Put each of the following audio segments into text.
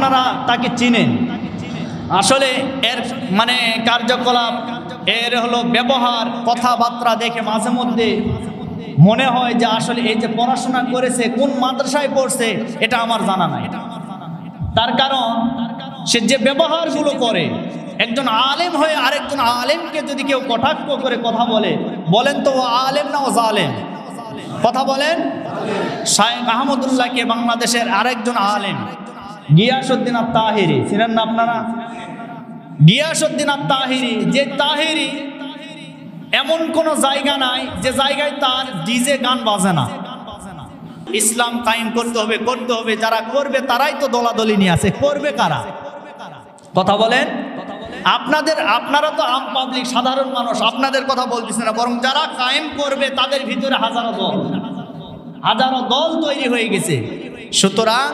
আপনারা তাকে চিনেন। আসলে এর মানে কার্যকলাপ, এর হলো ব্যবহার, কথাবার্তা দেখে মাঝে মধ্যে মনে হয় যে আসলে এই যে পড়াশোনা করেছে, কোন মাদ্রাসায় পড়ছে এটা আমার জানা নাই। তার কারণ সে যে ব্যবহারগুলো করে, একজন আলেম হয়ে আরেকজন আলেমকে যদি কেউ কটাক্ষ করে কথা বলেন তো ও আলেম না ও জালেম? কথা বলেন। শায়েখ আহমদুল্লাহকে বাংলাদেশের আরেকজন আলেম গিয়াসউদ্দিন আত-তাহিরি, চিনেন না আপনারা? গিয়াসউদ্দিন আত-তাহিরি, যে তাহিরি এমন কোন জায়গা নাই যে জায়গায় তার ডিজে গান বাজে না। ইসলাম কায়েম করতে হবে, যারা করবে তারাই তো দলাদলি নিয়ে আছে, করবে কারা? কথা বলেন। আপনারা তো আম পাবলিক, সাধারণ মানুষ, আপনাদের কথা বলতেছে না, বরং যারা কায়েম করবে তাদের ভিতরে হাজারো দল তৈরি হয়ে গেছে। সুতরাং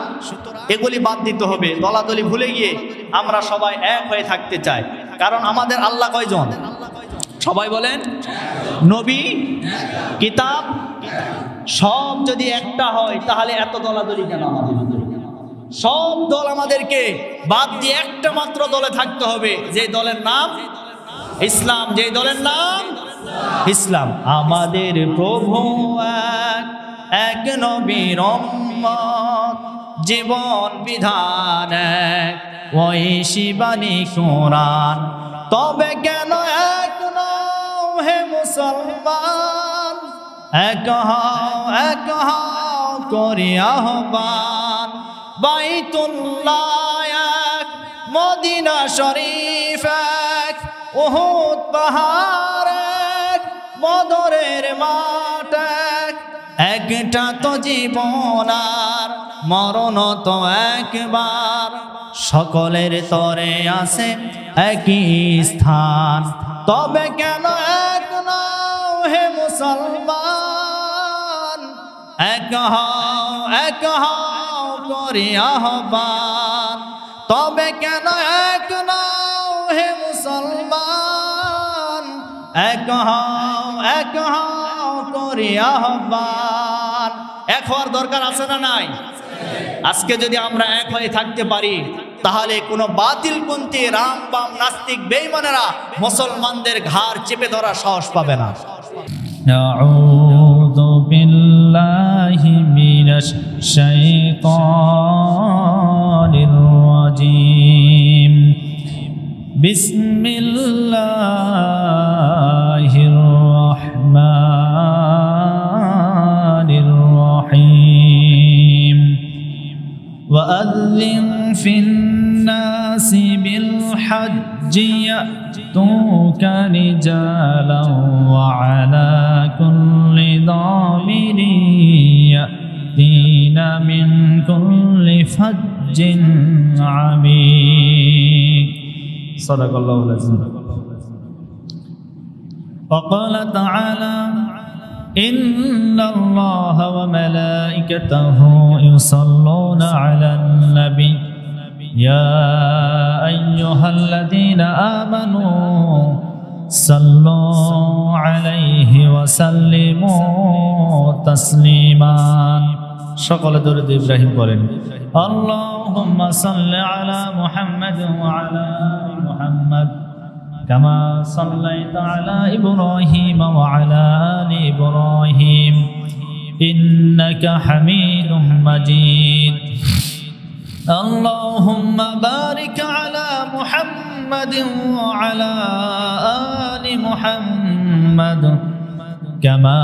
এগুলি বাদ দিতে হবে, দলাদলি ভুলে গিয়ে আমরা সবাই এক হয়ে থাকতে চাই। কারণ আমাদের আল্লাহ কয়জন? সবাই বলেন। নবী, কিতাব, সব যদি একটা হয় তাহলে এত দলাদলি কেন আমাদের ভিতরে? সব দল আমাদেরকে বাদ দিয়ে একটা মাত্র দলে থাকতে হবে, যে দলের নাম ইসলাম, যে দলের নাম ইসলাম। আমাদের প্রভু এক, নবীর উম্মত, জীবন বিধান এক, ওই শিবানী কোরআন। তবে কেন এক নাও হে মুসলমান, এক হও করি আহ্বান। বাইতুল্লাহ এক, মদিনা শরীফ এক, উহুদ পাহাড় এক, বদরের মাঠ এক। একটা তো জীবন আর মরণ তো একবার, সকলের তরে আছে একই স্থান। তবে কেন এক নাও হে মুসলমান, এক হও করি আহ্বান। তবে কেন এক নাও হে মুসলমান, এক হও করি আহ্বান। এক হওয়ার দরকার আছে না নাই? আজকে যদি আমরা এক হয়ে থাকতে পারি তাহলে কোনো বাতিলপন্থী রাম বাম নাস্তিক বেঈমানেরা মুসলমানদের ঘাড় চেপে ধরার সাহস পাবে না। আউযু বিল্লাহি মিনাশ শাইতানির রাজীম। বিসমিল্লাহির রাহমানির রাহিম। وأذن في الناس بالحج يأتوك رجالا وعلى كل ضامر يأتين من كل فج عميق. صدق الله العظيم. وقال تعالى: إن الله وملائكته يصلون على النبي يا أيها الذين آمنوا صلوا عليه وسلموا تسليما. সকলে দরুদ ইব্রাহিম পড়েন। اللهم صل على محمد وعلى آل محمد كما صليت على إبراهيم وعلى آل إبراهيم إنك حميد مجيد. اللهم بارك على محمد وعلى آل محمد كما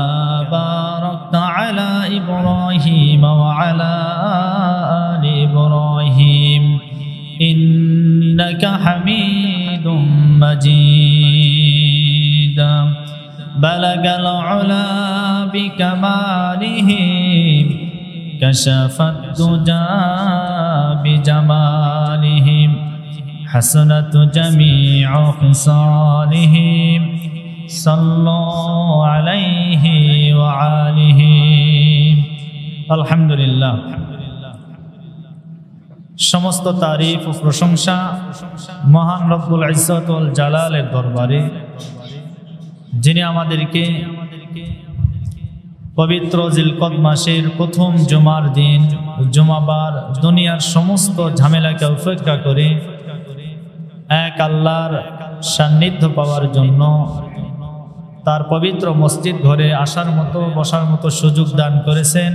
باركت على إبراهيم وعلى آل إبراهيم إنك حميد مجيد. بلغ العلا بكماله كشف الدجى بجماله حسنت جميع خصاله صلوا عليه وآله. الحمد لله. সমস্ত তারিফ ও প্রশংসা মহান রব্বুল ইজ্জত ওয়াল জালালের দরবারে, যিনি আমাদেরকে পবিত্র জিলকদ মাসের প্রথম জুমার দিন জুমাবার দুনিয়ার সমস্ত ঝামেলাকে উপেক্ষা করে এক আল্লাহর সান্নিধ্য পাওয়ার জন্য তার পবিত্র মসজিদ ঘরে আসার মতো বসার মতো সুযোগ দান করেছেন।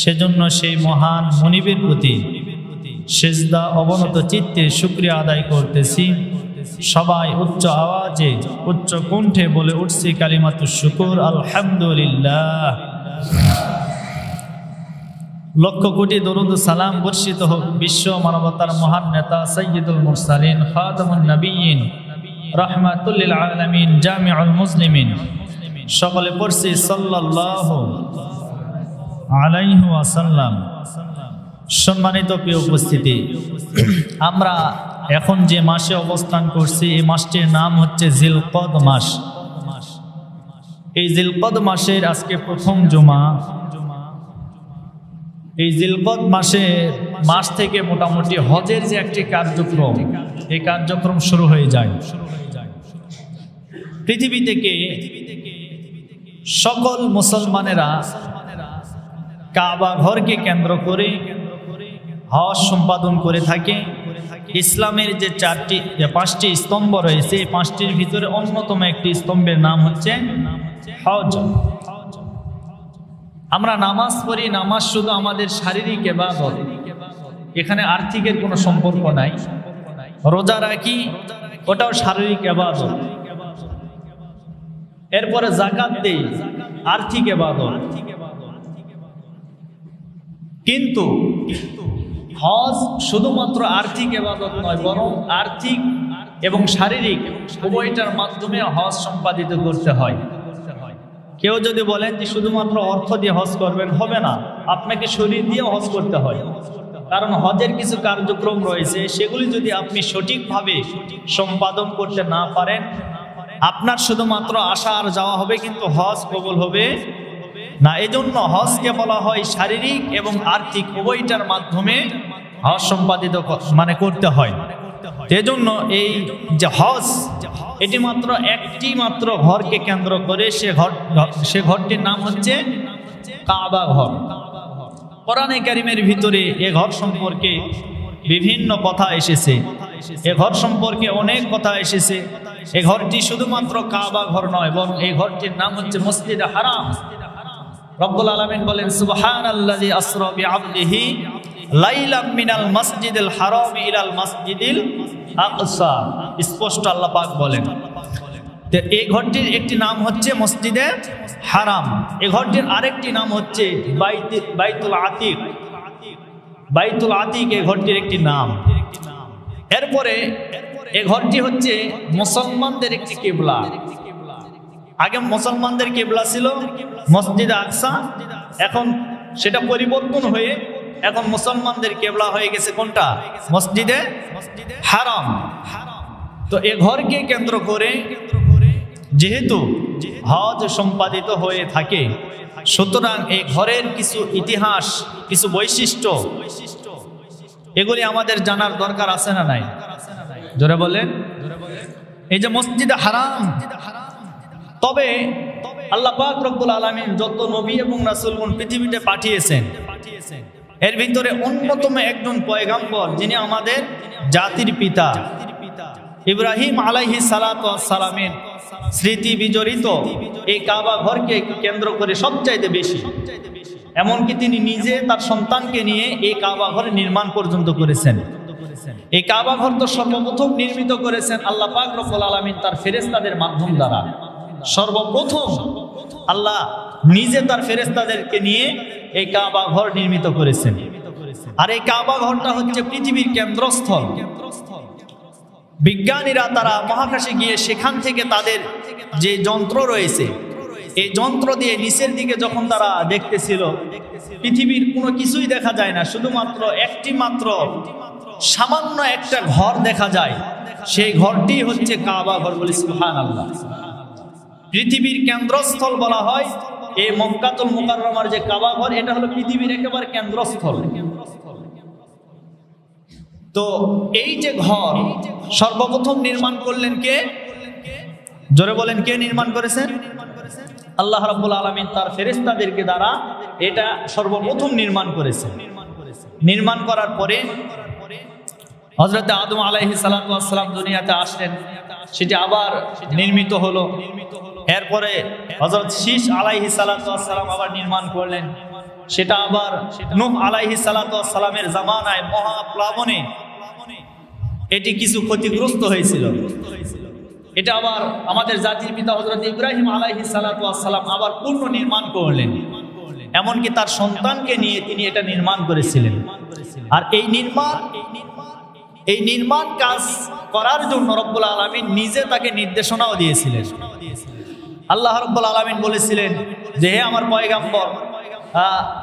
সেজন্য সেই মহান মনিবের প্রতি সেজদা অবনত চিত্তে শুকরিয়া আদায় করতেছি। সবাই উচ্চ আওয়াজে উচ্চ কণ্ঠে বলে উঠছি কালিমাতুশ শুকর, আলহামদুলিল্লাহ। লক্ষ কোটি দরুদ সালাম বর্ষিত হোক বিশ্ব মানবতার মহান নেতা সাইয়্যিদুল মুরসালিন খাতামুন নবিয়্যিন রাহমাতুল লিল আলামিন জামিউল মুসলিমিন। সকলে পড়ছি সাল্লাল্লাহু আলাইহি ওয়াসাল্লাম। সম্মানিত প্রিয় উপস্থিতি, আমরা এখন যে মাসে অবস্থান করছি এই মাসটির নাম হচ্ছে জিলকদ মাস। এই জিলকদ মাসের আজকে প্রথম জুমা। এই জিলকদ মাস থেকে মোটামুটি হজের যে একটি কার্যক্রম, এই কার্যক্রম শুরু হয়ে যায়। পৃথিবী থেকে সকল মুসলমানেরা কাবা ঘরকে কেন্দ্র করে হজ সম্পাদন করে থাকে। ইসলামের যে পাঁচটি স্তম্ভ রয়েছে, এই পাঁচটির ভিতরে অন্যতম একটি স্তম্ভের নাম হচ্ছে হজ। আমরা নামাজ পড়ি, নামাজ শুধু আমাদের শারীরিক ইবাদত, এখানে আর্থিকের কোনো সম্পর্ক নাই। রোজা রাখি, ওটাও শারীরিক ইবাদত। এরপরে যাকাত দেই, আর্থিক ইবাদত। কিন্তু হজ শুধুমাত্র আর্থিক ইবাদত নয়, বরং আর্থিক এবং শারীরিক উভয়টার মাধ্যমে হজ সম্পাদিত করতে হয়। কেউ যদি বলেন যে শুধুমাত্র অর্থ দিয়ে হজ করবেন, হবে না, আপনাকে শরীর দিয়ে হজ করতে হয়। কারণ হজের কিছু কার্যক্রম রয়েছে, সেগুলি যদি আপনি সঠিকভাবে সম্পাদন করতে না পারেন, আপনার শুধুমাত্র আসা আর যাওয়া হবে, কিন্তু হজ কবুল হবে না। এজন্য হজকে বলা হয় শারীরিক এবং আর্থিক উভয়টার মাধ্যমে হজ সম্পাদিত করতে হয়। এজন্য এই যে হজ, এটি মাত্র একটি মাত্র ঘরকে কেন্দ্র করে, সে ঘরটির নাম হচ্ছে কাবা ঘর। কোরআনে কারীমের ভিতরে এ ঘর সম্পর্কে বিভিন্ন কথা এসেছে, এ ঘর সম্পর্কে অনেক কথা এসেছে। এই ঘরটি শুধুমাত্র কাবা ঘর নয়, বরং এই ঘরটির নাম হচ্ছে মসজিদে হারাম। রব্বুল আলামিন বলেন সুবহানাল্লাযী আসরা বিআবদিহি লাইলাম মিনাল মাসজিদিল হারাম ইলাল মাসজিদিল আকসা। স্পষ্ট আল্লাহ পাক বলেন। তো এই ঘরটির একটি নাম হচ্ছে মসজিদে হারাম, এই ঘরটির আরেকটি নাম হচ্ছে বাইতুল আতিক। বাইতুল আতিক এই ঘরটির একটি নাম। এরপরে এই ঘরটি হচ্ছে মুসলমানদের একটি কিবলা। আগে মুসলমানদের কিবলা ছিল মসজিদে আকসা, এখন সেটা পরিবর্তন হয়ে এখন মুসলমানদের কিবলা হয়ে গেছে কোনটা? মসজিদে হারাম। তো এ ঘরকে কেন্দ্র করে যেহেতু হজ সম্পাদিত হয়ে থাকে, সুতরাং এই ঘরের কিছু ইতিহাস, কিছু বৈশিষ্ট্য, এগুলি আমাদের জানার দরকার আছে না নাই? জোরে বলেন। এই যে মসজিদে হারাম, তবে আল্লাহ পাক রব্বুল আলামিন যত নবী এবং রাসূলগণ পৃথিবীতে পাঠিয়েছেন, এর ভিতরে অন্যতম একজন পয়গাম্বর, যিনি আমাদের জাতির পিতা ইব্রাহিম আলাইহিস সালাতু ওয়াস সালামের স্মৃতি বিজড়িত এই কাবা ঘরকে কেন্দ্র করে সবচাইতে বেশি, এমনকি তিনি নিজে তার সন্তানকে নিয়ে এই কাবা ঘর নির্মাণ পর্যন্ত করেছেন। এই কাবা ঘর তো সর্বপ্রথম নির্মিত করেছেন আল্লাহ পাক রব্বুল আলামিন তার ফেরেশতাদের মাধ্যম দ্বারা। সর্বপ্রথম আল্লাহ নিজে তার ফেরেশতাদেরকে নিয়ে এই কাবা ঘর নির্মিত করেছেন। আর এই কাবা ঘরটা হচ্ছে পৃথিবীর কেন্দ্রস্থল। বিজ্ঞানীরা তারা মহাকাশে গিয়ে সেখান থেকে তাদের যে যন্ত্র রয়েছে, এই যন্ত্র দিয়ে নিচের দিকে যখন তারা দেখতেছিল, পৃথিবীর কোনো কিছুই দেখা যায় না, শুধুমাত্র একটি মাত্র সামান্য একটা ঘর দেখা যায়। সেই ঘরটি হচ্ছে কাবা ঘর। বলি সুবহানাল্লাহ। পৃথিবীর কেন্দ্রস্থল বলা হয় এই মক্কাতুল মুকাররমার যে কাবা ঘর, এটা হলো পৃথিবীর একেবারে কেন্দ্রস্থল। তো এই যে ঘর সর্বপ্রথম নির্মাণ করলেন কে? জোরে বলেন, কে নির্মাণ করেছেন? আল্লাহ রাব্বুল আলামিন তার ফেরেশতাদেরকে দ্বারা এটা সর্বপ্রথম নির্মাণ করেছেন। নির্মাণ করার পরে হযরত আদম আলাইহিস সালাতু ওয়াস সালাম দুনিয়াতে আসলেন, সেটি আবার নির্মিত হলো। এরপরে হযরত শীশ আলাইহিস সালাতু ওয়াস সালাম আবার নির্মাণ করলেন, সেটা আবার নূহ আলাইহিস সালাতু ওয়াস সালামের জামানায় মহাপ্লাবনে এটি কিছু ক্ষতিগ্রস্ত হয়েছিল। এটা আবার আমাদের জাতির পিতা হযরত ইব্রাহিম আলাইহিস সালাতু ওয়াস সালাম আবার পূর্ণ নির্মাণ করলেন, এমনকি তার সন্তানকে নিয়ে তিনি এটা নির্মাণ করেছিলেন। আর এই নির্মাণ কাজ করার জন্য রব্বুল আলামিন নিজে তাকে নির্দেশনাও দিয়েছিলেন। আল্লাহ রব্বুল আলামিন বলেছিলেন যে হে আমার পয়গম্বর,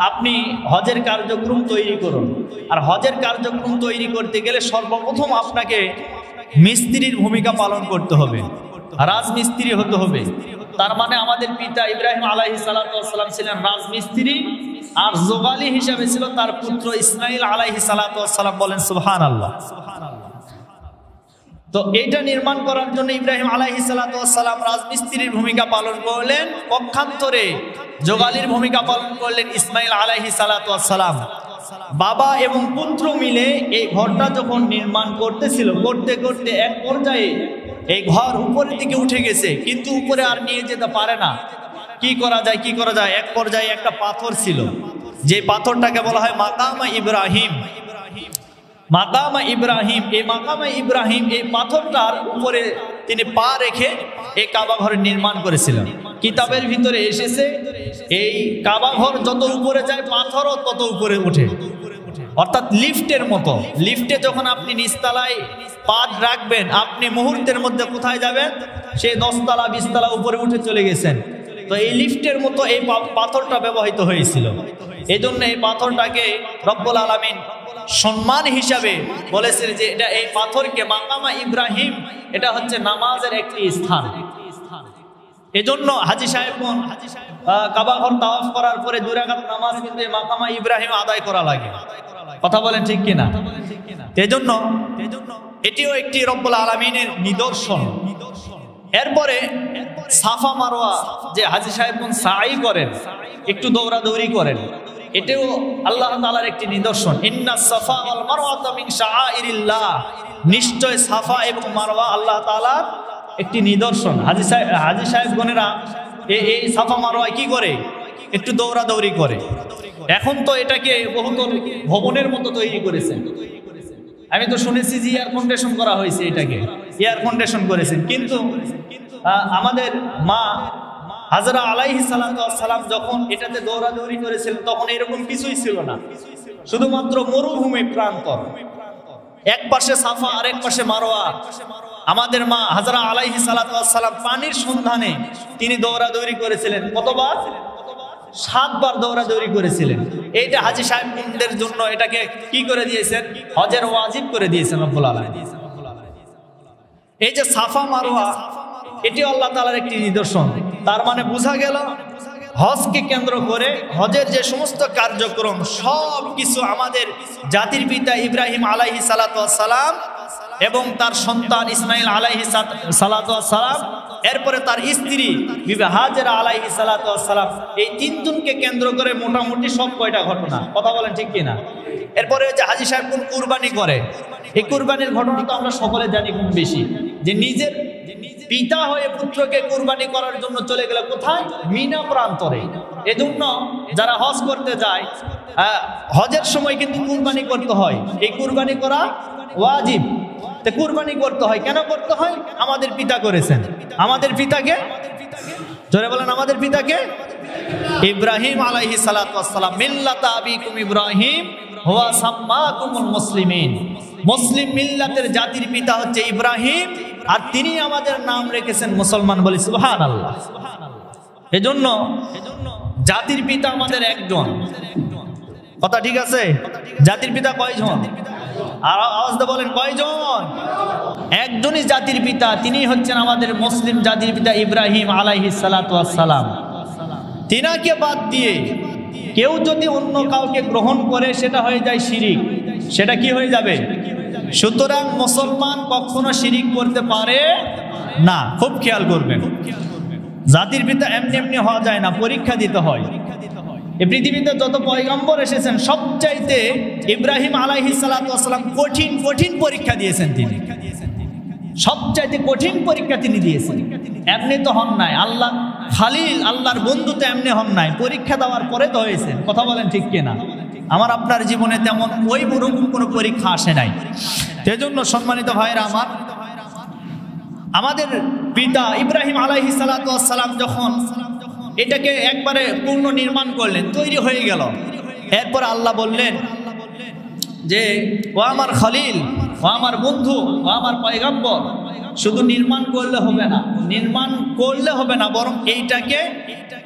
আপনি হজের কার্যক্রম তৈরি করুন। আর হজের কার্যক্রম তৈরি করতে গেলে সর্বপ্রথম আপনাকে মিস্ত্রির ভূমিকা পালন করতে হবে, রাজমিস্ত্রি হতে হবে। তার মানে আমাদের পিতা ইব্রাহিম আলাইহিস সালাতু ওয়াস সালাম ছিলেন রাজমিস্ত্রি, আর যোগালী হিসাবে ছিল তার পুত্র ইসমাঈল আলাইহিস সালাতু ওয়াস সালাম। বলেন সুবহানাল্লাহ। তো এটা নির্মাণ করার জন্য ইব্রাহিম আলাইহিস সালাতু ওয়াস সালাম রাজমিস্ত্রির ভূমিকা পালন করলেন, পক্ষান্তরে যোগালীর ভূমিকা পালন করলেন ইসমাঈল আলাইহিস সালাতু ওয়াস সালাম। বাবা এবং পুত্র মিলে এই ঘরটা যখন নির্মাণ করতেছিল, করতে করতে এক পর্যায়ে এই ঘর উপরের দিকে উঠে গেছে, কিন্তু উপরে আর নিয়ে যেতে পারে না। কি করা যায়? এক পর্যায়ে একটা পাথর ছিল, যে পাথরটাকে বলা হয় মাকামে ইব্রাহিম। মাকামে ইব্রাহিম, এই মাকামে ইব্রাহিম, এই পাথরটার উপরে তিনি পা রেখে এই কাবা ঘর নির্মাণ করেছিলেন। কিতাবের ভিতরে এসেছে এই কাবা ঘর যত উপরে যায় পাথরও তত উপরে ওঠে, অর্থাৎ লিফটের মতো। লিফটে যখন আপনি নিচতলায় পা রাখবেন, আপনি মুহূর্তের মধ্যে কোথায় যাবেন? সেই 10 তলা 20 তলা উপরে উঠে চলে গেছেন। তো এই লিফটের মতো এই পাথরটা ব্যবহৃত হয়েছিল। এই জন্য এই পাথরটাকে রব্বুল আলামিন সম্মান হিসাবে বলেছেন যে এটা, এই পাথরকে মাকামে ইব্রাহিম, এটা হচ্ছে নামাজের একটি স্থান। এজন্য হাজী সাহেবগণ কাবা ঘর তাওয়াফ করার পরে 2 রাকাত নামাজ কিন্তু এই মাকামে ইব্রাহিম আদায় করা লাগে। কথা বলেন ঠিক কিনা? এজন্য এটিও একটি রব্বুল আলামিনের নিদর্শন। এরপরে সাফা মারওয়া যে হাজী সাহেবগণ সাই করেন, একটু দৌড়াদৌড়ি করেন, এটাও আল্লাহ তাআলার একটি নিদর্শন। ইন্নাস সাফা ওয়াল মারওয়াতা মিন শাআইরিল্লাহ, নিশ্চয় সাফা এবং মারওয়া আল্লাহ তাআলার একটি নিদর্শন। হাজী সাহেবগণেরা এই সাফা মারওয়ায় কি করে? একটু দৌড়াদৌড়ি করে। এখন তো এটাকে বহুতল ভবনের মতো তৈরি করেছেন। আমি তো শুনেছি যে এয়ার কন্ডিশন করা হয়েছে, এটাকে এয়ার কন্ডিশন করেছেন। কিন্তু আমাদের মা হাজরা আলাইহিস সালাতু ওয়াস সালাম যখন এটাতে দৌড়াদৌড়ি করেছিলেন, তখন এরকম কিছুই ছিল না, শুধুমাত্র মরুভূমি প্রান্তর, এক পাশে সাফা আর এক পাশে মারওয়া। আমাদের মা হাজরা আলাইহিস সালাতু ওয়াস সালাম পানির সন্ধানে তিনি দৌড়াদৌড়ি করেছিলেন। কতবার? 7 বার দৌড়াদৌড়ি করেছিলেন। এইটা হাজী সাহেবদের জন্য এটাকে কি করে দিয়েছেন? হজের ওয়াজিব করে দিয়েছেন রব্বুল আলামিন। এই যে সাফা মারওয়া, এটি আল্লাহ তাআলার একটি নিদর্শন। তার মানে বোঝা গেল হজকে কেন্দ্র করে হজের যে সমস্ত কার্যক্রম সব কিছু আমাদের জাতির পিতা ইব্রাহিম আলাইহিস সালাতু ওয়াস সালাম এবং তার সন্তান ইসমাঈল আলাইহিস সালাতু ওয়াস সালাম, এরপরে তার স্ত্রী বিবি হাজেরা আলাইহিস সালাতু ওয়াস সালাম, এই 3 জনকে কেন্দ্র করে মোটামুটি সব কয়টা ঘটনা। কথা বলেন ঠিক কিনা? এরপরে যে হাজী সাহেব কোন কুরবানি করে, এই কুরবানির ঘটনা তো আমরা সকলে জানি কম বেশি, যে নিজের পিতা হয়ে পুত্রকে কুরবানি করার জন্য চলে গেল কোথায়? মিনা প্রান্তরে। এজন্য যারা হজ করতে যায়, হজের সময় কিন্তু কুরবানি করতে হয়। এই কুরবানি করা ওয়াজিব। তো কুরবানি করতে হয়, কেন করতে হয়? আমাদের পিতা করেছেন। আমাদের পিতাকে জোরে বলেন, আমাদের পিতাকে ইব্রাহিম আলাইহিস সালাতু ওয়াস সালাম, মিল্লাতা আবিকুম ইব্রাহিম হুয়া সাম্মাকুমুল মুসলিমিন। মুসলিম মিল্লাতের জাতির পিতা হচ্ছে ইব্রাহিম, আর তিনি আমাদের নাম রেখেছেন মুসলমান। বলি সুবহানাল্লাহ। এজন্য জাতির পিতা আমাদের একজন। কথা ঠিক আছে? জাতির পিতা কয়জন? আর আওয়াজ দিয়ে বলেন কয়জন? একজনই জাতির পিতা, তিনি হচ্ছেন আমাদের মুসলিম জাতির পিতা ইব্রাহিম আলাইহিস সালাতু ওয়াস সালাম। তিনাকে বাদ দিয়ে কেউ যদি অন্য কাউকে গ্রহণ করে সেটা হয়ে যায় শিরিক। সেটা কি হয়ে যাবে? সুতরাং মুসলমান কখনো শিরিক করতে পারে না। খুব খেয়াল করবেন, জাতির পিতা এমনি এমনি হওয়া যায় না, পরীক্ষা দিতে হয়। এই পৃথিবীতে যত পয়গম্বর এসেছেন সবচাইতে ইব্রাহিম আলাইহিস সালাতু ওয়াস সালাম কঠিন কঠিন পরীক্ষা দিয়েছেন। তিনি সবচাইতে কঠিন পরীক্ষা তিনি দিয়েছেন। এমনি তো হন নাই, আল্লাহ খালিল আল্লাহর বন্ধু তো এমনি হন নাই, পরীক্ষা দেওয়ার পরে তো হয়েছেন। কথা বলেন ঠিক কিনা? আমার আপনার জীবনে তেমন ওই রকম কোনো পরীক্ষা আসে নাই। সেজন্য সম্মানিত ভাইরা আমার, আমাদের পিতা ইব্রাহিম আলাইহিস সালাতু ওয়াস সালাম যখন এটাকে একবারে পূর্ণ নির্মাণ করলেন, তৈরি হয়ে গেল, এরপর আল্লাহ বললেন যে ও আমার খলিল, ও আমার বন্ধু, ও আমার পয়গম্বর, শুধু নির্মাণ করলে হবে না, নির্মাণ করলে হবে না, বরং এইটাকে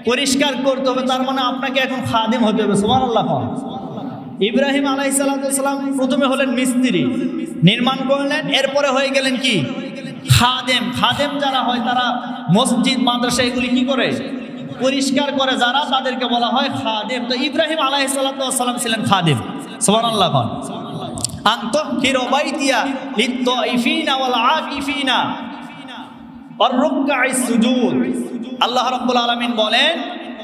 পরিষ্কার করতে হবে। তার মানে আপনাকে এখন খাদিম হতে হবে। সুবহানাল্লাহ। ইব্রাহিম আলাইহিস সালাম প্রথমে হলেন মিস্ত্রি, নির্মাণ করলেন, এরপরে হয়ে গেলেন কি? খাদেম। খাদেম যারা হয় তারা মসজিদ মাদ্রাসা এগুলি কি করে? পরিষ্কার করে যারা, তাদেরকে বলা হয় খাদেম। তো ইব্রাহিম আলাইহিস সালাম ছিলেন খাদেম। সুবহানাল্লাহ। আনতুহিরু বাইতিয়া লিত-তাইফিনা ওয়াল আকিফিনা ওয়ার রুকআইস সুজুদ। আল্লাহ রাব্বুল আলামিন বলেন,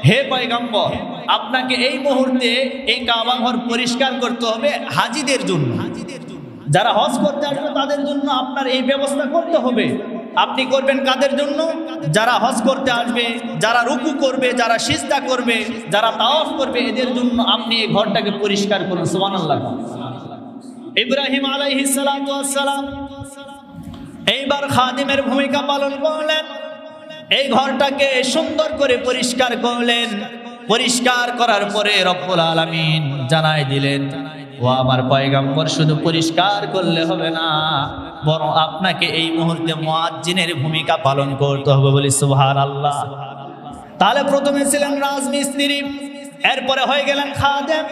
হে পয়গম্বর, আপনাকে এই মুহূর্তে এই কাবা ঘর পরিষ্কার করতে হবে হাজীদের জন্য। যারা হজ করতে আসবে তাদের জন্য আপনার এই ব্যবস্থা করতে হবে। আপনি করবেন কাদের জন্য? যারা হজ করতে আসবে, যারা রুকু করবে, যারা সিজদা করবে, যারা তাওয়াফ করবে, এদের জন্য আপনি এই ঘরটাকে পরিষ্কার করুন। সুবহানাল্লাহ। ইব্রাহিম আলাইহিস সালাতু ওয়াস সালাম এইবার খাদিমের ভূমিকা পালন করলেন, এই ঘরটাকে সুন্দর করে পরিষ্কার করলেন। পরিষ্কার করার পরে রব্বুল আলামিন জানাই দিলেন, ও আমার পয়গম্বর, শুধু পরিষ্কার করলে হবে না, বরং আপনাকে এই মুহূর্তে মুয়াজ্জিনের ভূমিকা পালন করতে হবে। বলি সুবহানাল্লাহ। তাহলে প্রথমে ছিলেন রাজমিস্ত্রি, এরপরে হয়ে গেলেন খাদেম।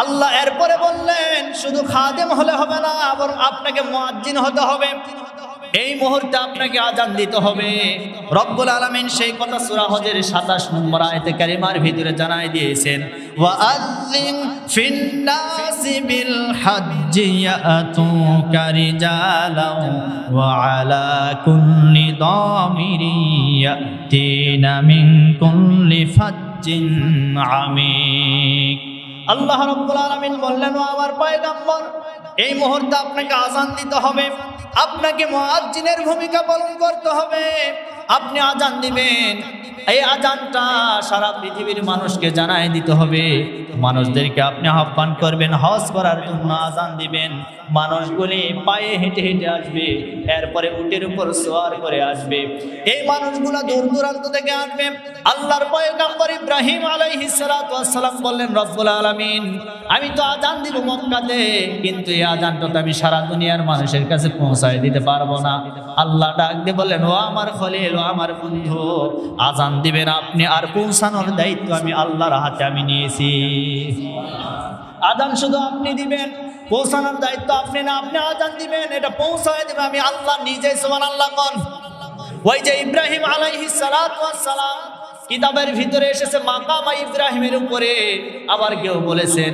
আল্লাহ এরপরে বললেন শুধু খাদেম হলে হবে না, বরং আপনাকে মুয়াজ্জিন হতে হবে। এই মুহূর্তে আপনাকে আজান দিতে হবে। রব্বুল আলামিন সেই কথা সূরা হজের 27 নম্বর আয়াতে কারিমার ভিতরে জানাই দিয়েছেন, ওয়াআযিন ফিন-নাসি বিল হাজ্জি ইয়াতুকা রিজালাও ওয়া আলা কুল্লি দামিরিন ইয়াতিনা মিন কুল্লি ফাজ্জিন আমিক। আল্লাহ রাব্বুল আলামিন বললেন, ও আমার পয়গম্বর, এই মুহূর্তে আপনাকে আজান দিতে হবে, আপনাকে মুয়াজ্জিনের ভূমিকা পালন করতে হবে। আপনি আজান দিবেন, এই আজানটা সারা পৃথিবীর মানুষকে জানাই দিতে হবে। মানুষদেরকে আপনি আহ্বান করবেন হজ করার জন্য, আজান দিবেন। মানুষগুলি পায়ে হেঁটে হেঁটে আসবে, এরপরে উটের উপর সওয়ার করে আসবে। এই মানুষগুলো দূর দূরান্ত থেকে আসবে। আল্লাহর পয়গম্বর ইব্রাহিম আলাইহিস সালাতু ওয়াস সালাম বললেন, রব্বুল আলামিন, আমি তো আজান দিব মক্কাতে, কিন্তু এই আজানটা তো আমি সারা দুনিয়ার মানুষের কাছে পৌঁছায় দিতে পারবো না। আল্লাহ ডাক দিয়ে বললেন, ও আমার খলিল, ও আমার বন্ধু, আজান দিবেন আপনি, আর পৌঁছানোর দায়িত্ব আমি আল্লাহর হাতে আমি নিয়েছি। আজান শুধু আপনি দিবেন, পৌঁছানোর দায়িত্ব আপনি না। আপনি আজান দিবেন, এটা পৌঁছায় দিবেন আমি আল্লাহ নিজে। সুবহানাল্লাহ। কোন ওই যে ইব্রাহিম আলাইহিস সালাতু ওয়াস সালাম, কিতাবের ভিতরে এসেছে মাকামা ইব্রাহিমের উপরে। আবার কেউ বলেছেন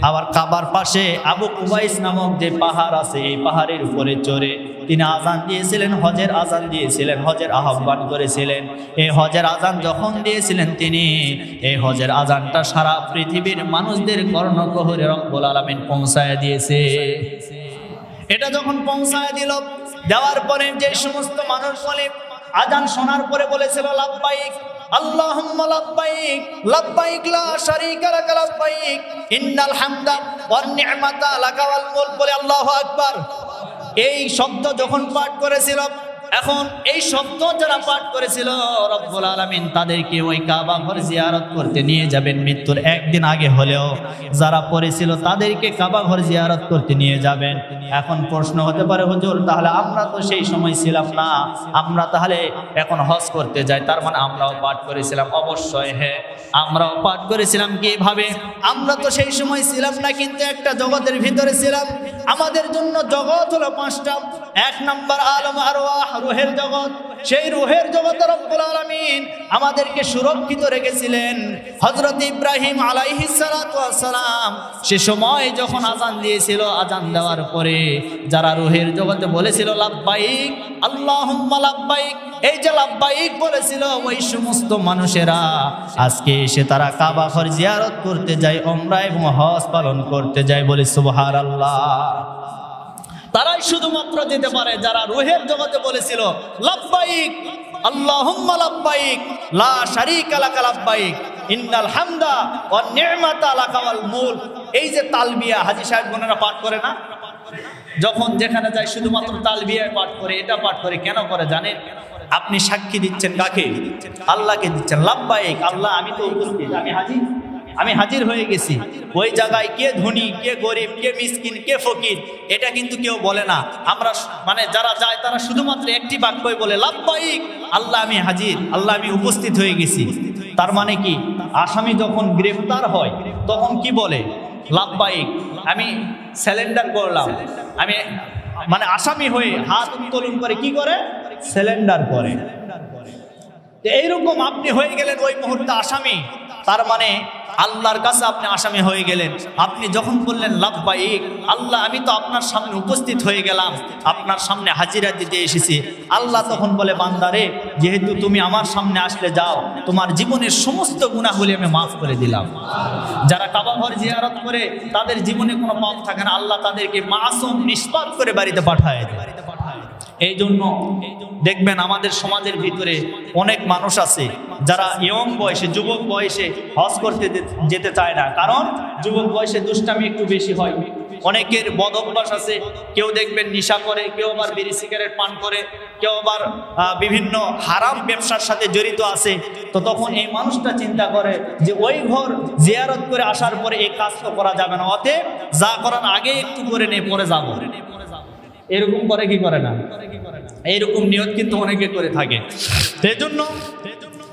আবার কাবার পাশে আবু কুবাইস নামক যে পাহাড় আছে, এই পাহাড়ের উপরে চড়ে তিনি আজান দিয়েছিলেন, হজের আজান দিয়েছিলেন, হজের আহ্বান করেছিলেন। এই হজের আজান যখন দিয়েছিলেন তিনি, এই হজের আজানটা সারা পৃথিবীর মানুষদের কর্ণকুহরে রব্বুল আলামিন পৌঁছায় দিয়েছে। এটা যখন পৌঁছায় দিল, দেওয়ার পরে যে সমস্ত মানুষ বলে আজান শোনার পরে বলেছিল লাব্বাইক আল্লাহুম্মা লাব্বাইক লাব্বাইক লা শারীকা লাক লাব্বাইক ইন্নাল হামদা ওয়ান নি'মাতা লাকা ওয়াল মুলক, বলে আল্লাহু আকবার। এই শব্দ যখন পাঠ করেছিল, এখন এই শব্দ যারা পাঠ করেছিল, রব্বুল আলামিন তাদেরকে ওই কাবা ঘর জিয়ারত করতে নিয়ে যাবেন। মৃত্যুর একদিন আগে হলেও যারা পড়েছিল তাদেরকে কাবা ঘর জিয়ারত করতে নিয়ে যাবেন। এখন প্রশ্ন হতে পারে, হুজুর, তাহলে আমরা তো সেই সময় ছিলাম না, আমরা তাহলে এখন হজ করতে যাই, তার মানে আমরাও পাঠ করেছিলাম? অবশ্যই হ্যাঁ, আমরাও পাঠ করেছিলাম। কিভাবে? আমরা তো সেই সময় ছিলাম না, কিন্তু একটা জগতের ভিতরে ছিলাম। আমাদের জন্য জগৎ হলো 5টা। 1 নম্বর আলম আরওয়াহ, রূহের জগৎ। সেই রূহের জগতে রব্বুল আলামিন আমাদেরকে সুরক্ষিত রেখেছিলেন। হযরত ইব্রাহিম আলাইহিস সালাতু ওয়াস সালাম সে সময় যখন আযান দিয়েছিল, আযান দেওয়ার পরে যারা রূহের জগতে বলেছিল লাব্বাইক আল্লাহুম্মা লাব্বাইক, এই যে লাব্বাইক বলেছিল, ওই সমস্ত মানুষেরা আজকে এসে তারা কাবা ঘর জিয়ারত করতে যায়, উমরা এবং হজ পালন করতে যায়। বলে সুবহানাল্লাহ। তারাই শুধুমাত্র যেতে পারে যারা রূহের জগতে বলেছিল লাব্বাইক আল্লাহুম্মা লাব্বাইক লা শারীকা লাকা লাব্বাইক ইন্নাল হামদা ওয়ান নি'মাতা লাকা ওয়াল মুলক। এই যে তালবিয়া হাজী সাহেব বোনেরা পাঠ করে না, যখন যেখানে যায় শুধুমাত্র তালবিয়া পাঠ করে, এটা পাঠ করে। কেন করে জানেন? আপনি সাক্ষী দিচ্ছেন কাকে? আল্লাহকে দিচ্ছেন। লাব্বাইক আল্লাহ, আমি তো উপস্থিত, আমি হাজির হয়ে গেছি। ওই জায়গায় কে ধনী, কে গরিব, কে মিসকিন, কে ফকির, এটা কিন্তু কেউ বলে না। আমরা মানে যারা যায় তারা শুধুমাত্র একটি বাক্যই বলে লাব্বাইক আল্লাহ, আমি হাজির, আল্লাহ আমি উপস্থিত হয়ে গেছি। তার মানে কি? আসামি যখন গ্রেফতার হয় তখন কি বলে? লাব্বাইক, আমি স্যালেন্ডার করলাম। আমি মানে আসামি হয়ে হাত উত্তোলন করে কি করে? স্যালেন্ডার করে। এইরকম আপনি হয়ে গেলেন ওই মুহূর্তে আসামি, তার মানে আল্লাহর কাছে আপনি আসামি হয়ে গেলেন। আপনি যখন বললেন লাব্বাইক আল্লাহ, আমি তো আপনার সামনে উপস্থিত হয়ে গেলাম, আপনার সামনে হাজিরা দিতে এসেছি। আল্লাহ তখন বলে বান্দারে, যেহেতু তুমি আমার সামনে আসলে, যাও, তোমার জীবনের সমস্ত গুনাহগুলি আমি মাফ করে দিলাম। যারা কাবা ঘর জিয়ারত করে তাদের জীবনে কোনো পাপ থাকে না, আল্লাহ তাদেরকে মাসুম নিষ্পাপ করে বাড়িতে পাঠায় দেয়। এই জন্য দেখবেন আমাদের সমাজের ভিতরে অনেক মানুষ আছে যারা ইয়ং বয়সে, যুবক বয়সে হজ করতে যেতে চায় না, কারণ যুবক বয়সে দুষ্টামি একটু বেশি হয়। অনেকের বদ অভ্যাস আছে, কেউ দেখবেন নেশা করে, কেউ আবার বিড়ি সিগারেট পান করে, কেউ আবার বিভিন্ন হারাম ব্যবসার সাথে জড়িত আছে। তো তখন এই মানুষটা চিন্তা করে যে ওই ঘর জিয়ারত করে আসার পরে এই কাজ তো করা যাবে না, অতএব যা করার আগে একটু করে নিয়ে পরে যাব। এরকম করে কি করে না? এইরকম নিয়ত কিন্তু অনেকে করে থাকে। সেই জন্য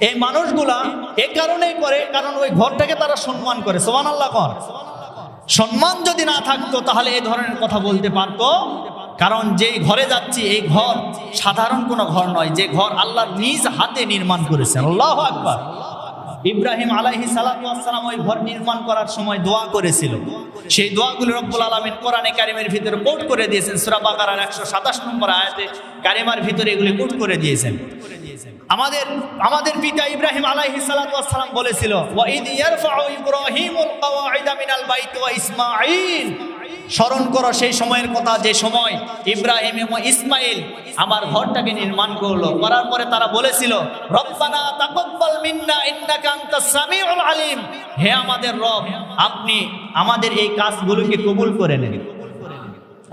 এই মানুষগুলা এই কারণেই করে, কারণ ওই ঘরটাকে তারা সম্মান করে। সুবহানাল্লাহ। কোন সম্মান যদি না থাকতো তাহলে এই ধরনের কথা বলতে পারতো। কারণ যেই ঘরে যাচ্ছি এই ঘর সাধারণ কোনো ঘর নয়, যে ঘর আল্লাহ নিজ হাতে নির্মাণ করেছেন। আল্লাহু আকবার। ইব্রাহিম আলাইহিস সালাতু ওয়াস সালাম ওই ঘর নির্মাণ করার সময় দোয়া করেছিল। সেই দোয়াগুলো রব্বুল আলামিন কোরআনে কারিমের ভিতরে কোট করে দিয়েছেন। সূরা বাকারার 127 নম্বর আয়াতে কারিমার ভিতরে এগুলি কোট করে দিয়েছেন। আমাদের পিতা ইব্রাহিম আলাইহিস সালাতু ওয়াস সালাম বলেছিল, ওয়া ইদ ইয়ারফাউ ইব্রাহিমুল কাওয়াইদা মিনাল বাইত ওয়া ইসমাঈল। স্মরণ করো সেই সময়ের কথা, যে সময় ইব্রাহিম এবং ইসমাইল আমার ঘরটাকে নির্মাণ করলো। করার পরে তারা বলেছিল, রব্বানা তাকাব্বাল মিন্না ইন্নাকা আনতাস সামিউল আলিম। হে আমাদের রব, আপনি আমাদের এই কাজগুলোকে কবুল করে নেন।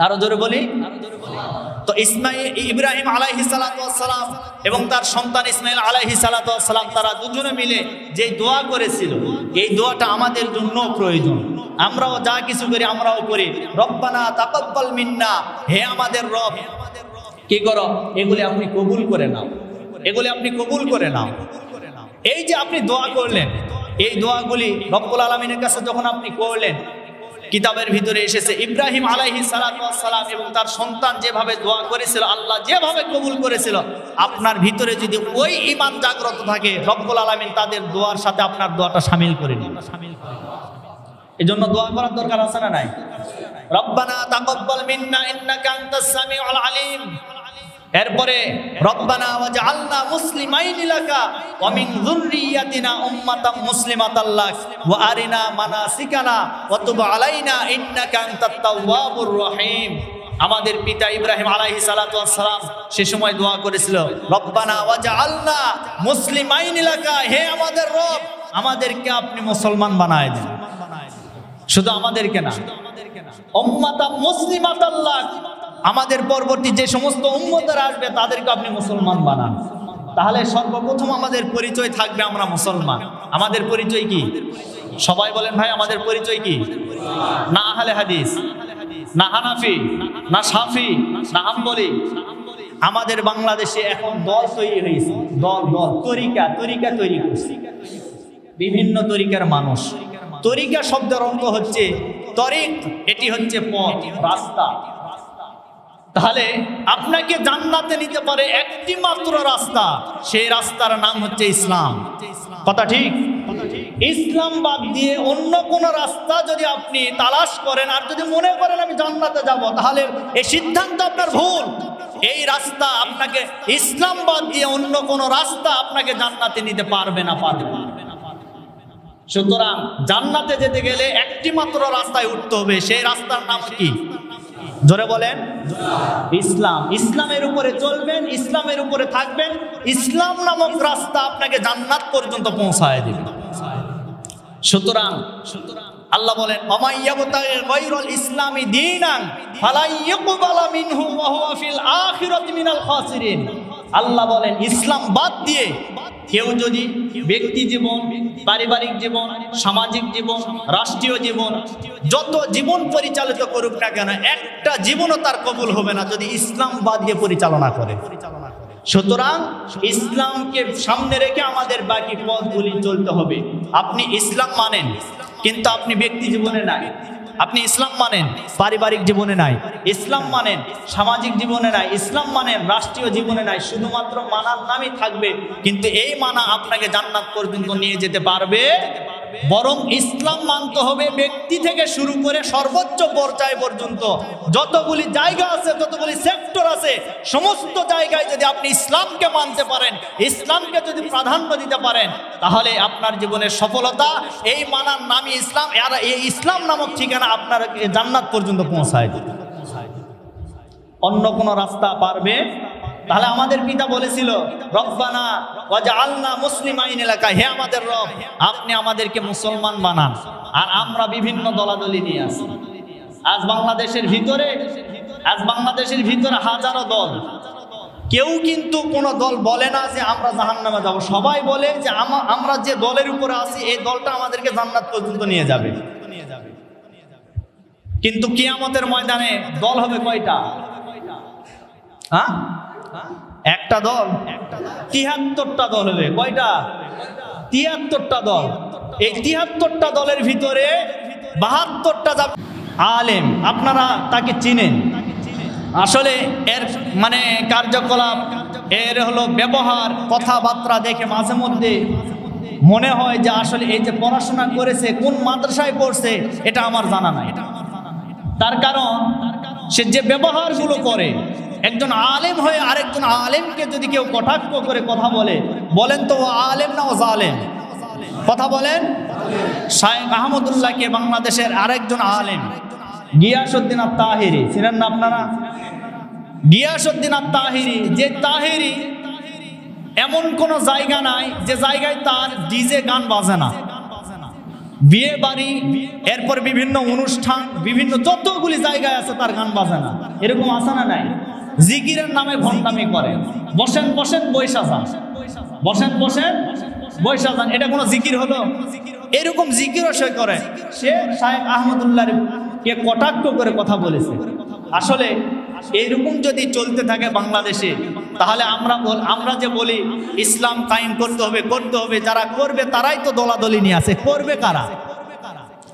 আরো জোরে বলি। তো ইব্রাহিম আলাইহিস সালাতু ওয়াস সালাম এবং তার সন্তান ইসমাইল আলাইহিস সালাতু ওয়াস সালাম, তারা দুজনে মিলে যে দোয়া করেছিল, এই দোয়াটা আমাদের জন্য প্রয়োজন। আমরাও যা কিছু করি আমরাও করি, রব্বানা তাকাব্বাল মিন্না, হে আমাদের রব কি করো, এগুলি আপনি কবুল করে নাও, এগুলি আপনি কবুল করে নাও। এই যে আপনি দোয়া করলেন, এই দোয়াগুলি রব্বুল আলামিনের কাছে যখন আপনি করলেন, কিতাবের ভিতরে এসেছে ইব্রাহিম আলাইহিস সালাতু ওয়াস সালাম এবং তার সন্তান যেভাবে দোয়া করেছিল, আল্লাহ যেভাবে কবুল করেছিল, আপনার ভিতরে যদি ওই ঈমান জাগ্রত থাকে, রব্বুল আলামিন তাদের দোয়ার সাথে আপনার দোয়াটা শামিল করে নেবেন। এজন্য দোয়া করার দরকার আছে না নাই? রব্বানা তাকাব্বাল মিন্না ইন্নাকা আনতাস সামিউল আলিম। এরপরে রব্বানা ওয়াজআলনা মুসলিমাইন লাকা ওয়া মিন যুররিয়াতিনা উম্মাতাম মুসলিমাতাল লাক ওয়া আরিনা মানাসিকানা ওয়া তুব আলাইনা ইন্নাকা আনতাত তাওয়াবুর রহিম। আমাদের পিতা ইব্রাহিম আলাইহিস সালাতু ওয়াস সালাম সে সময় দোয়া করেছিল, রব্বানা ওয়াজআলনা মুসলিমাইন লাকা, হে আমাদের রব, আমাদেরকে আপনি মুসলমান বানায় দেন। শুধু আমাদেরকে না, উম্মাতাম মুসলিমাতাল লাক, আমাদের পরবর্তী যে সমস্ত উম্মতরা আসবে তাদেরকে আপনি মুসলমান বানান। তাহলে সর্বপ্রথম আমাদের পরিচয় থাকবে আমরা মুসলমান। আমাদের পরিচয় কি? সবাই বলেন ভাই, আমাদের পরিচয় কি? না আহলে হাদিস, না হানাফি, না শাফি, না হাম্বলি। আমাদের বাংলাদেশে এখন দল তৈরি হয়েছে, দল তরিকা তৈরি করছে, বিভিন্ন তরিকার মানুষ। তরিকা শব্দের অর্থ হচ্ছে তরিক, এটি হচ্ছে পথ, রাস্তা। তাহলে আপনাকে জান্নাতে নিতে পারে একটি মাত্র রাস্তা, সেই রাস্তার নাম হচ্ছে ইসলাম। কথা ঠিক? ইসলাম বাদ দিয়ে অন্য কোন রাস্তা যদি আপনি তালাশ করেন আর যদি মনে করেন আমি জান্নাতে যাব, তাহলে এই সিদ্ধান্ত আপনার ভুল। এই রাস্তা আপনাকে, ইসলাম বাদ দিয়ে অন্য কোন রাস্তা আপনাকে জান্নাতে নিতে পারবে না। সুতরাং জান্নাতে যেতে গেলে একটি মাত্র রাস্তায় উঠতে হবে, সেই রাস্তার নাম কি? জোরে বলেন, ইসলাম। ইসলামের উপরে চলবেন, ইসলামের উপরে থাকবেন, ইসলাম নামক রাস্তা আপনাকে জান্নাত পর্যন্ত পৌঁছায় দিবে। সুতরাং আল্লাহ বলেন, ওমাইয়াবতাগি গায়রাল ইসলামি দীনান ফালা ইউকবালা মিনহু ওয়া হুয়া ফিল আখিরাতি মিনাল খাসিরিন। আল্লাহ বলেন, ইসলাম বাদ দিয়ে কেউ যদি ব্যক্তি জীবন, পারিবারিক জীবন, সামাজিক জীবন, রাষ্ট্রীয় জীবন, যত জীবন পরিচালিত করুক না কেন, একটা জীবনও তার কবুল হবে না যদি ইসলাম বাদ দিয়ে পরিচালনা করে। সুতরাং ইসলামকে সামনে রেখে আমাদের বাকি পথগুলি চলতে হবে। আপনি ইসলাম মানেন কিন্তু আপনি ব্যক্তি জীবনে নাই, আপনি ইসলাম মানেন পারিবারিক জীবনে নাই, ইসলাম মানেন সামাজিক জীবনে নাই, ইসলাম মানেন রাষ্ট্রীয় জীবনে নাই, শুধুমাত্র মানার নামই থাকবে, কিন্তু এই মানা আপনাকে জান্নাত পর্যন্ত নিয়ে যেতে পারবে? বরং ইসলাম মানতে হবে ব্যক্তি থেকে শুরু করে সর্বোচ্চ পর্যায় পর্যন্ত, যতগুলি জায়গা আছে, যতগুলি সেক্টর আছে, সমস্ত জায়গায় যদি আপনি ইসলামকে মানতে পারেন, ইসলামকে যদি প্রাধান্য দিতে পারেন, তাহলে আপনার জীবনের সফলতা এই মানার নামই ইসলাম। আর এই ইসলাম নামক ঠিকানা আপনার জান্নাত পর্যন্ত পৌঁছায় দেবে। অন্য কোন রাস্তা পারবে? তাহলে আমাদের পিতা বলেছিল, রব্বানা ওয়াজআলনা মুসলিমাইন লাকা, হে আমাদের রব, আপনি আমাদেরকে মুসলমান বানান। আর আমরা বিভিন্ন দলাদলি নিয়ে আসি। আজ বাংলাদেশের ভিতরে হাজারো দল, কেউ কিন্তু কোনো দল বলে না যে আমরা জাহান্নামে যাব। সবাই বলে যে আমরা যে দলের উপরে আছি এই দলটা আমাদেরকে জান্নাত পর্যন্ত নিয়ে যাবে। কিন্তু কিয়ামতের ময়দানে দল হবে কয়টা? হ্যাঁ, একটা দল, ৭৩টা দল হবে। কয়টা? ৭৩টা দল। এই ৭৩টা দলের ভিতরে ৭২টা যাবে আলেম। আপনারা তাকে চিনেন। আসলে এর মানে কার্যকলাপ, এর হলো ব্যবহার, কথাবার্তা দেখে মাঝে মধ্যে মনে হয় যে আসলে এই যে পড়াশোনা করেছে, কোন মাদ্রাসায় পড়ছে এটা আমার জানা নাই। তার কারণ সে যে ব্যবহারগুলো করে, একজন আলেম হয়ে আরেকজন আলেমকে যদি কেউ কটাক্ষ করে কথা বলেন তো ও আলেম না ও জালেম? কথা বলেন। শায়েখ আহমদুল্লাহকে বাংলাদেশের আরেকজন আলেম গিয়াসউদ্দিন আত-তাহিরি, চিনেন না আপনারা? গিয়াসউদ্দিন আত-তাহিরি, যে তাহিরি এমন কোন জায়গা নাই যে জায়গায় তার ডিজে গান বাজে না। বিয়ে বাড়ি, এরপর বিভিন্ন অনুষ্ঠান, বিভিন্ন যতগুলি জায়গায় আছে তার গান বাজে না। এরকম আছে না নাই? জিকিরের নামে ভণ্ডামি করে, বসেন বৈশা যান, বসেন বৈশা যান, এটা কোনো জিকির হলো? এরকম জিকিরও সে করে। সে শায়েখ আহমদুল্লাহকে কটাক্ষ করে কথা বলেছে। আসলে এইরকম যদি চলতে থাকে বাংলাদেশে, তাহলে আমরা যে বলি ইসলাম কায়েম করতে হবে, যারা করবে তারাই তো দলাদলি নিয়ে আছে। করবে কারা?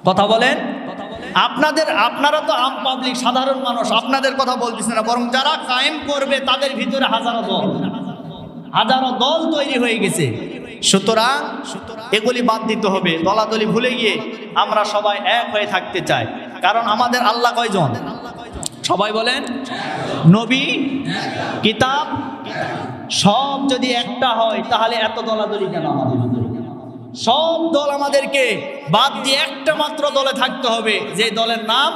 কথা বলেন। আপনারা তো আম পাবলিক, সাধারণ মানুষ, আপনাদের কথা বলতেছে না, বরং যারা কায়েম করবে তাদের ভিতরে হাজারো দল তৈরি হয়ে গেছে। সুতরাং এগুলি বাদ দিতে হবে, দলাদলি ভুলে গিয়ে আমরা সবাই এক হয়ে থাকতে চাই। কারণ আমাদের আল্লাহ কয়জন? সবাই বলেন। নবী, কিতাব, সব যদি একটা হয় তাহলে এত দলাদলি কেন আমাদের? সব দল আমাদেরকে বাদ দিয়ে একটা মাত্র দলে থাকতে হবে, যে দলের নাম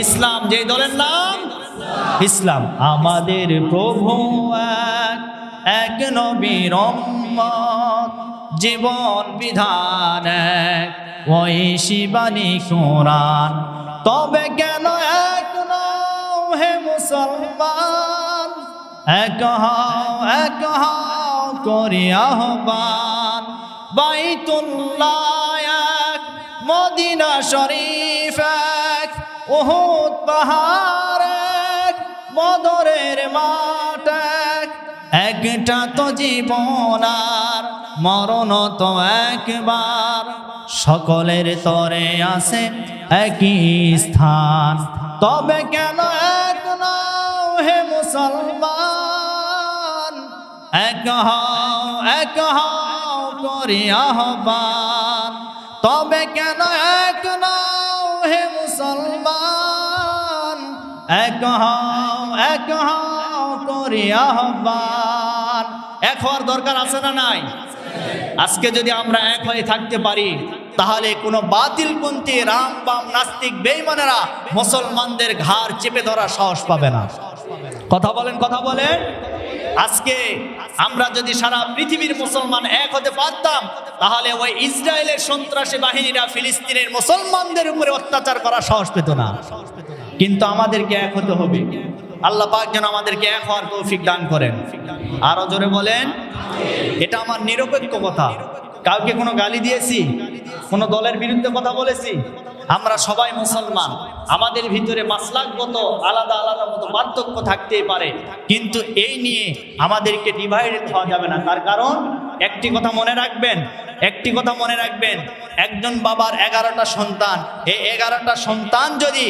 ইসলাম, যে দলের নাম ইসলাম। আমাদের প্রভু এক, নবীর উম্মত, জীবন বিধান এক, ওই শিবানী কোরআন। তবে কেন এক নাও হে মুসলমান, এক হও করি আহ্বান। বাইতুল্লাহ এক, মদিনা শরীফ এক, উহুদ পাহাড় এক, বদরের মাঠ এক। একটা তো জীবন আর মরণ তো একবার, সকলের তরে আছে একই স্থান। তবে কেন এক নাও হে মুসলমান, এক হও করি আহ্বান, তবে কেন এক নাও হে মুসলমান, এক হও করি আহ্বান। এক হওয়ার দরকার আছে না নাই? আজকে যদি আমরা এক হয়ে থাকতে পারি তাহলে কোনো বাতিলপন্থী রাম বাম নাস্তিক বেঈমানেরা মুসলমানদের ঘাড় চেপে ধরার সাহস পাবে না। কথা বলেন, কথা বলেন। আজকে আমরা যদি সারা পৃথিবীর মুসলমান এক হতে পারতাম তাহলে ওই ইসরায়েলের সন্ত্রাসী বাহিনীরা ফিলিস্তিনের মুসলমানদের উপরে অত্যাচার করার সাহস পেত না। কিন্তু আমাদেরকে এক হতে হবে। আল্লাহ পাক যেন আমাদেরকে এক হওয়ার তৌফিক দান করেন। আরো জোরে বলেন। এটা আমার নিরপেক্ষ কথা, কাউকে কোনো গালি দিয়েছি, কোনো দলের বিরুদ্ধে কথা বলেছি? আমরা সবাই মুসলমান, আমাদের ভিতরে মাসলাকগত আলাদা আলাদা মতো পার্থক্য থাকতেই পারে, কিন্তু এই নিয়ে আমাদেরকে ডিভাইডেড হওয়া যাবে না। তার কারণ একটি কথা মনে রাখবেন, একটি কথা মনে রাখবেন, একজন বাবার 11টা সন্তান, এই 11টা সন্তান যদি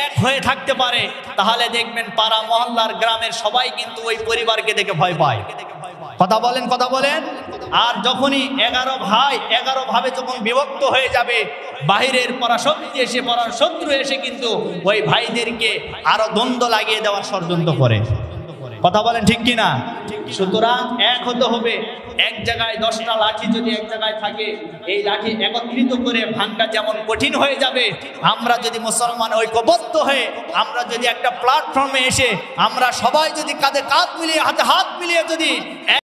এক হয়ে থাকতে পারে তাহলে দেখবেন পাড়া মহল্লার গ্রামের সবাই কিন্তু ওই পরিবারকে দেখে ভয় পায়। কথা বলেন, কথা বলেন। আর যখনই 11 ভাই 11 ভাবে যখন বিভক্ত হয়ে যাবে, বাহিরের পরাশক্তি এসে পরাশত্রু এসে কিন্তু ওই ভাইদেরকে আরো দ্বন্দ্ব লাগিয়ে দেওয়ার ষড়যন্ত্র করে। কথা বলেন ঠিক কিনা? সুতরাং এক হতে হবে। এক জায়গায় 10টা লাঠি যদি এক জায়গায় থাকে, এই লাঠি একত্রিত করে ভাঙা যেমন কঠিন হয়ে যাবে, আমরা যদি মুসলমান ঐক্যবদ্ধ হয়ে আমরা যদি একটা প্ল্যাটফর্মে এসে আমরা সবাই যদি কাঁধে কাঁধ মিলিয়ে হাতে হাত মিলিয়ে যদি